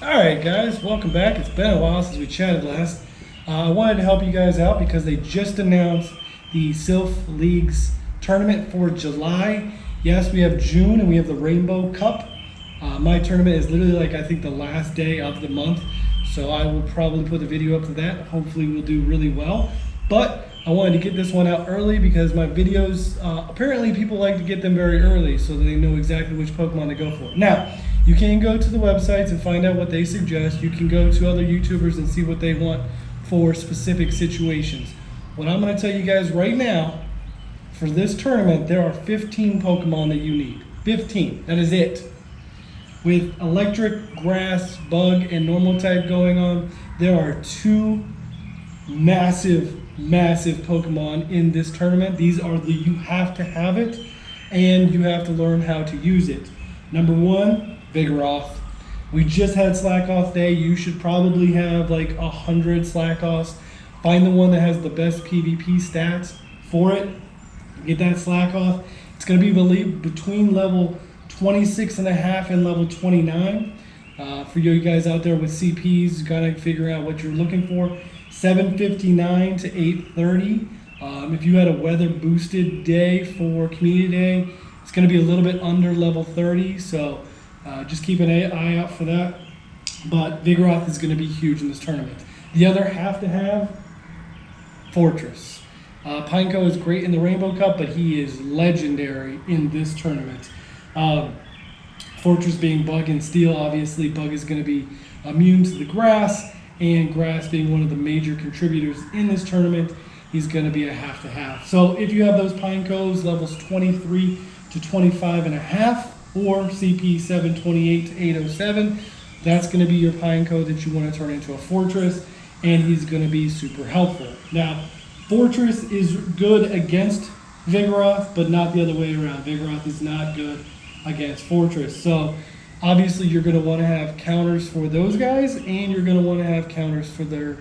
Alright guys, welcome back. It's been a while since we chatted last. I wanted to help you guys out because they just announced the Sylph League's tournament for July. Yes, we have June and we have the Rainbow Cup. My tournament is literally like I think the last day of the month, so I will probably put the video up to that. Hopefully we'll do really well. But I wanted to get this one out early because my videos, apparently people like to get them very early so that they know exactly which Pokemon to go for. Now, you can go to the websites and find out what they suggest. You can go to other YouTubers and see what they want for specific situations. What I'm going to tell you guys right now, for this tournament, there are 15 Pokemon that you need. 15. That is it. With electric, grass, bug, and normal type going on, there are two massive Pokemon in this tournament. These are the you have to have it, and you have to learn how to use it. Number one, Vigoroth. We just had Slack-Off Day. You should probably have like 100 Slack-Offs. Find the one that has the best PvP stats for it. Get that Slack-Off. It's going to be between level 26.5 and level 29. For you guys out there with CPs, you got to figure out what you're looking for. 759 to 830. If you had a weather boosted day for Community Day, it's going to be a little bit under level 30, so just keep an eye out for that. But Vigoroth is going to be huge in this tournament. The other have to have Fortress. Pineco is great in the Rainbow Cup, but he is legendary in this tournament. Fortress being Bug and Steel, obviously Bug is going to be immune to the grass, and grass being one of the major contributors in this tournament, he's going to be a have to have. So if you have those Pinecos, levels 23 to 25 and a half, or CP 728 to 807, that's going to be your Pineco that you want to turn into a Fortress, and he's going to be super helpful. Now, Fortress is good against Vigoroth, but not the other way around. Vigoroth is not good against Fortress. So obviously you're going to want to have counters for those guys, and you're going to want to have counters for their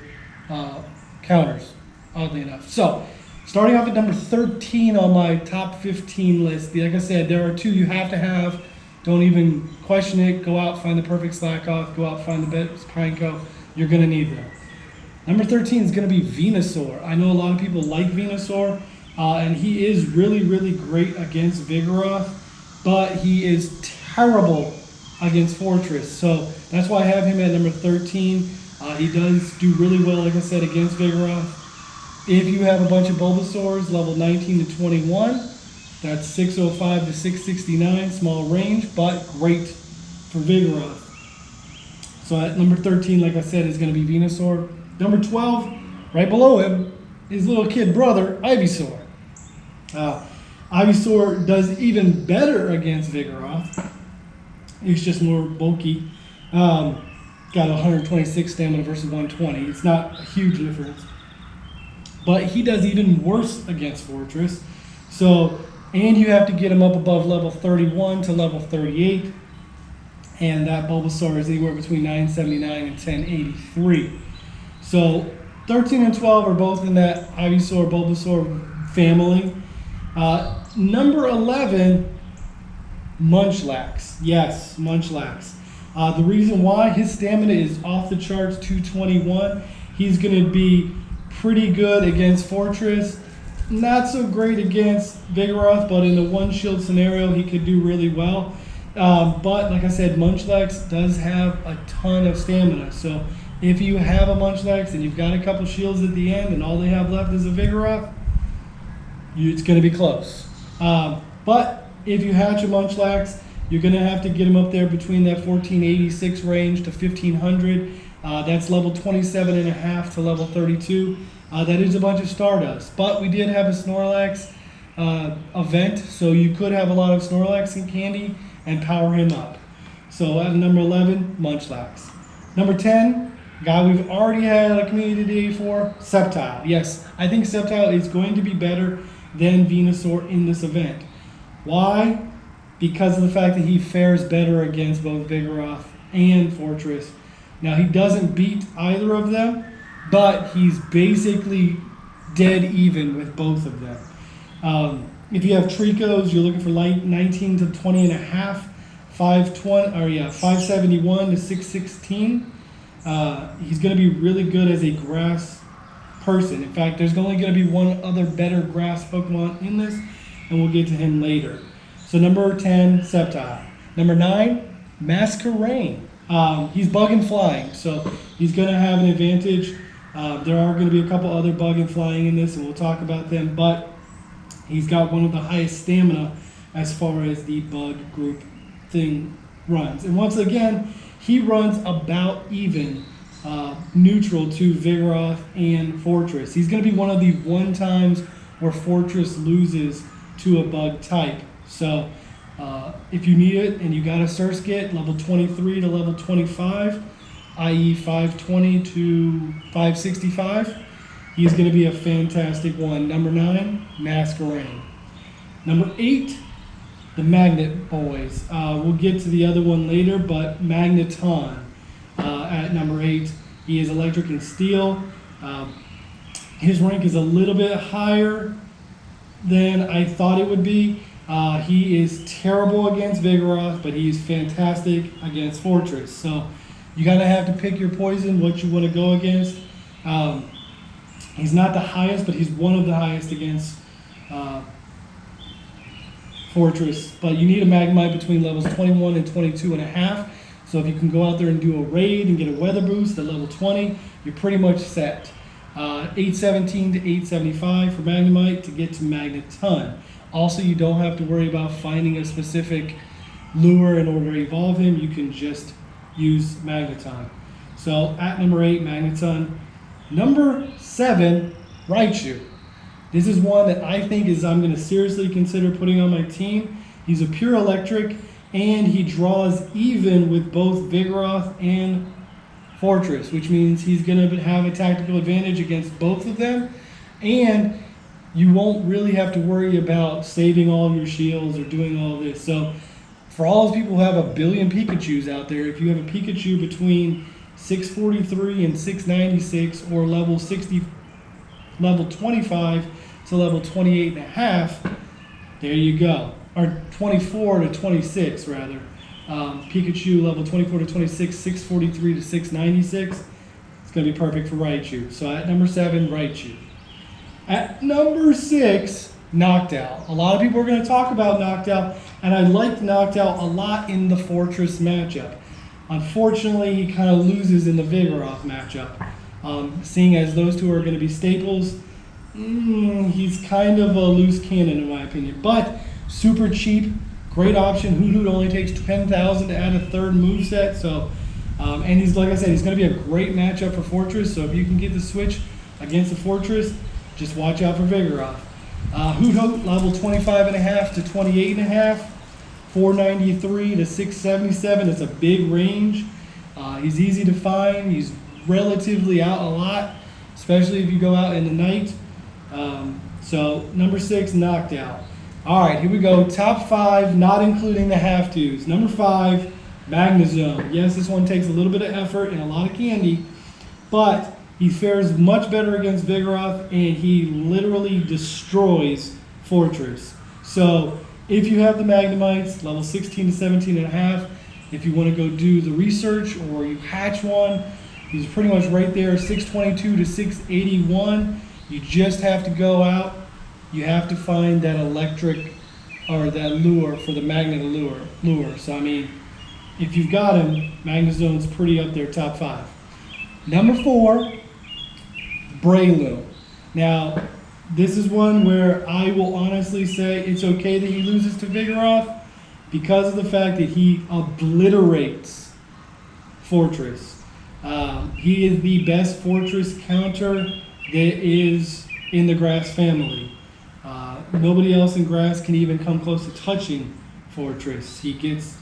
counters, oddly enough. So starting off at number 13 on my top 15 list, like I said, there are two you have to have. Don't even question it. Go out, find the perfect Slack-Off. Go out, find the best Pineco. You're going to need them. Number 13 is going to be Venusaur. I know a lot of people like Venusaur, and he is really great against Vigoroth, but he is terrible against Fortress. So that's why I have him at number 13. He does do really well, like I said, against Vigoroth. If you have a bunch of Bulbasaurs, level 19 to 21, that's 605 to 669, small range, but great for Vigoroth. So at number 13, like I said, is going to be Venusaur. Number 12, right below him, his little kid brother, Ivysaur. Ivysaur does even better against Vigoroth. He's just more bulky. Got 126 stamina versus 120. It's not a huge difference. But he does even worse against Fortress. So, and you have to get him up above level 31 to level 38. And that Bulbasaur is anywhere between 979 and 1083. So 13 and 12 are both in that Ivysaur, Bulbasaur family. Number 11, Munchlax. Yes, Munchlax. The reason why his stamina is off the charts, 221. He's going to be pretty good against Fortress. Not so great against Vigoroth, but in a one-shield scenario, he could do really well. But like I said, Munchlax does have a ton of stamina. So if you have a Munchlax and you've got a couple shields at the end and all they have left is a Vigoroth, it's going to be close. But if you hatch a Munchlax, you're going to have to get him up there between that 1486 range to 1500. That's level 27 and a half to level 32. That is a bunch of Stardust. But we did have a Snorlax event, so you could have a lot of Snorlax and candy and power him up. So at number 11, Munchlax. Number 10, guy we've already had a community day for, Sceptile. Yes, I think Sceptile is going to be better than Venusaur in this event. Why? Because of the fact that he fares better against both Vigoroth and Fortress. Now, he doesn't beat either of them, but he's basically dead even with both of them. If you have Tricos, you're looking for 19 to 20 and a half 571 to 616. He's going to be really good as a grass person. In fact, there's only going to be one other better grass Pokemon in this, and we'll get to him later. So number 10, Sceptile. Number 9, Masquerade. He's bug and flying, so he's going to have an advantage. There are going to be a couple other bug and flying in this, and we'll talk about them, but he's got one of the highest stamina as far as the bug group thing runs. And once again, he runs about even neutral to Vigoroth and Fortress. He's going to be one of the times where Fortress loses to a bug type. So if you need it and you got a Surskit level 23 to level 25, i.e. 520 to 565, he's going to be a fantastic one. Number 9, Masquerade. Number 8, the Magnet Boys. We'll get to the other one later, but Magneton at number 8. He is electric and steel. His rank is a little bit higher than I thought it would be. He is terrible against Vigoroth, but he is fantastic against Fortress. So you gotta have to pick your poison, what you want to go against. He's not the highest, but he's one of the highest against Fortress. But you need a Magnemite between levels 21 and 22 and a half. So if you can go out there and do a raid and get a weather boost at level 20, you're pretty much set. 817 to 875 for Magnemite to get to Magneton. Also, you don't have to worry about finding a specific lure in order to evolve him. You can just use Magneton. So at number 8, Magneton. Number 7, Raichu. This is one that I think I'm going to seriously consider putting on my team. He's a pure electric, and he draws even with both Vigoroth and Fortress, which means he's going to have a tactical advantage against both of them, and you won't really have to worry about saving all of your shields or doing all this. So for all those people who have a billion Pikachus out there, if you have a Pikachu between 643 and 696 or level 25 to level 28 and a half, there you go. Or 24 to 26 rather. Pikachu level 24 to 26, 643 to 696. It's going to be perfect for Raichu. So at number 7, Raichu. At number 6, Knockdown. A lot of people are going to talk about Knockdown, and I liked Knockdown a lot in the Fortress matchup. Unfortunately, he kind of loses in the Vigoroth matchup. Seeing as those two are going to be staples, he's kind of a loose cannon in my opinion. But super cheap, great option. Hoot only takes 10,000 to add a third moveset. So, and he's, like I said, he's going to be a great matchup for Fortress. So if you can get the switch against the Fortress, just watch out for Vigoroth. Hoot level 25 and a half to 28 and a half, 493 to 677. It's a big range. He's easy to find. He's relatively out a lot, especially if you go out in the night. So number 6, Knockdown. All right, here we go. Top 5, not including the have-tos. Number 5, Magnezone. Yes, this one takes a little bit of effort and a lot of candy, but he fares much better against Vigoroth, and he literally destroys Fortress. So if you have the Magnemites, level 16 to 17 and a half, if you want to go do the research or you hatch one, he's pretty much right there, 622 to 681. You just have to go out. You have to find that electric or that lure for the magnet lure. So, I mean, if you've got him, Magnezone's pretty up there, top 5. Number 4, Breloom. Now, this is one where I will honestly say it's okay that he loses to Vigoroth because of the fact that he obliterates Fortress. He is the best Fortress counter that is in the Grass family. Nobody else in Grass can even come close to touching Fortress. He gets,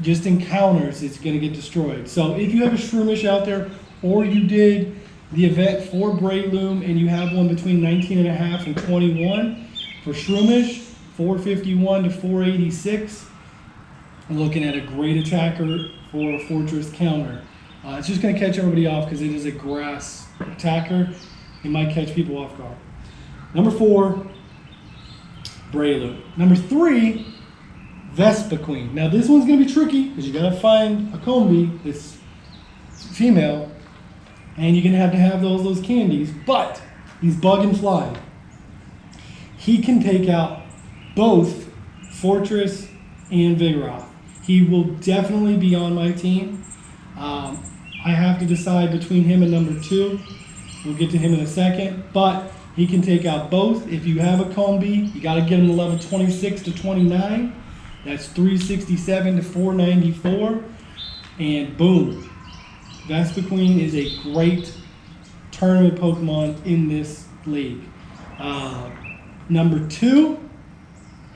just encounters, it's going to get destroyed. So if you have a Shroomish out there, or you did the event for Breloom and you have one between 19 and a half and 21, for Shroomish, 451 to 486, I'm looking at a great attacker for a Fortress counter. It's just going to catch everybody off because it is a Grass attacker. It might catch people off guard. Number 4, Breloom. Number 3, Vespiquen. Now this one's gonna be tricky because you gotta find a Combi, this female, and you're gonna have to have those candies, but he's bug and fly. He can take out both Fortress and Vigoroth. He will definitely be on my team. I have to decide between him and number 2. We'll get to him in a second, but he can take out both. If you have a Combi, you got to get him to level 26 to 29. That's 367 to 494, and boom. Vespiquen is a great tournament Pokemon in this league. Number 2,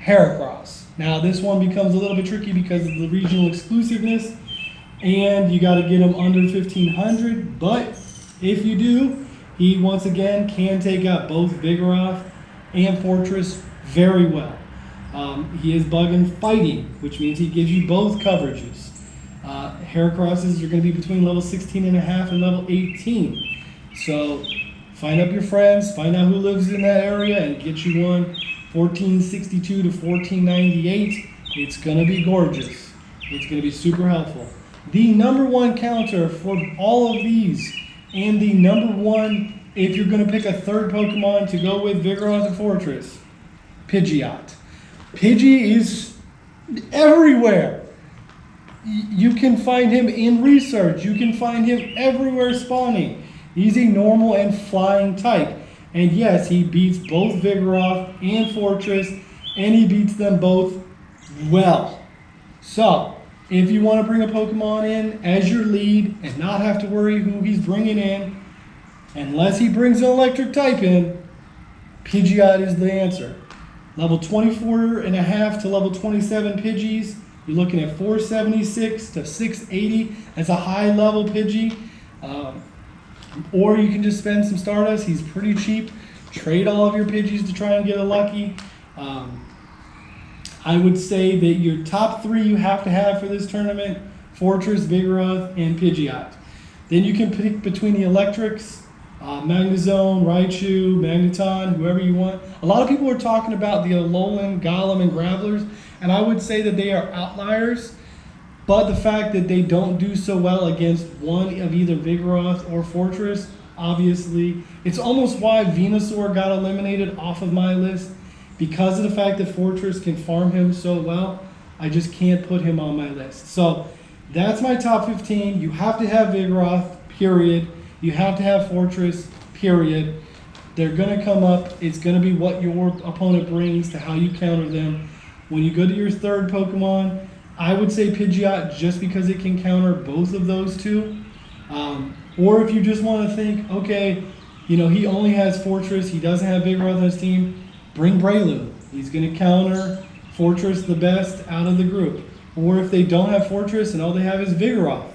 Heracross. Now this one becomes a little bit tricky because of the regional exclusiveness, and you got to get him under 1500, but if you do, he once again can take out both Vigoroth and Fortress very well. He is bug and fighting, which means he gives you both coverages. Heracrosses are going to be between level 16.5 and level 18. So find up your friends, find out who lives in that area, and get you one 1462 to 1498. It's going to be gorgeous. It's going to be super helpful. The number 1 counter for all of these, and the number 1 if you're going to pick a third Pokemon to go with Vigoroth and Fortress, Pidgeot. Pidgey is everywhere. You can find him in research. You can find him everywhere spawning. He's a normal and flying type. And yes, he beats both Vigoroth and Fortress, and he beats them both well. So, if you want to bring a Pokemon in as your lead and not have to worry who he's bringing in, unless he brings an electric type in, Pidgeot is the answer. Level 24.5 to level 27 Pidgeys, you're looking at 476 to 680. That's a high level Pidgey. Or you can just spend some Stardust. He's pretty cheap. Trade all of your Pidgeys to try and get a lucky. I would say that your top 3 you have to have for this tournament: Fortress, Vigoroth, and Pidgeot. Then you can pick between the electrics, Magnezone, Raichu, Magneton, whoever you want. A lot of people are talking about the Alolan, Golem, and Gravelers, and I would say that they are outliers. But the fact that they don't do so well against one of either Vigoroth or Fortress, obviously, it's almost why Venusaur got eliminated off of my list. Because of the fact that Fortress can farm him so well, I just can't put him on my list. So that's my top 15. You have to have Vigoroth, period. You have to have Fortress, period. They're going to come up. It's going to be what your opponent brings to how you counter them. When you go to your third Pokemon, I would say Pidgeot just because it can counter both of those two. Or if you just want to think, okay, you know, he only has Fortress, he doesn't have Vigoroth on his team, bring Breloom. He's going to counter Fortress the best out of the group. Or if they don't have Fortress and all they have is Vigoroth,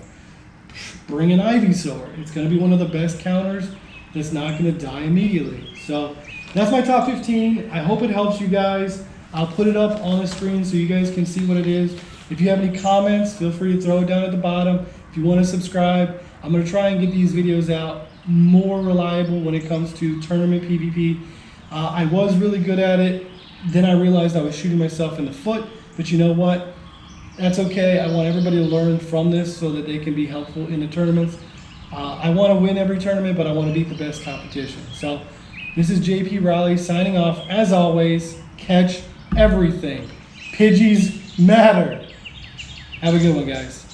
bring an Ivysaur. It's going to be one of the best counters that's not going to die immediately. So that's my top 15. I hope it helps you guys. I'll put it up on the screen so you guys can see what it is. If you have any comments, feel free to throw it down at the bottom. If you want to subscribe, I'm going to try and get these videos out more reliable when it comes to tournament PvP. I was really good at it. Then I realized I was shooting myself in the foot. But you know what? That's okay. I want everybody to learn from this so that they can be helpful in the tournaments. I want to win every tournament, but I want to beat the best competition. So this is JP Riley signing off. As always, catch everything. Pidgeys matter. Have a good one, guys.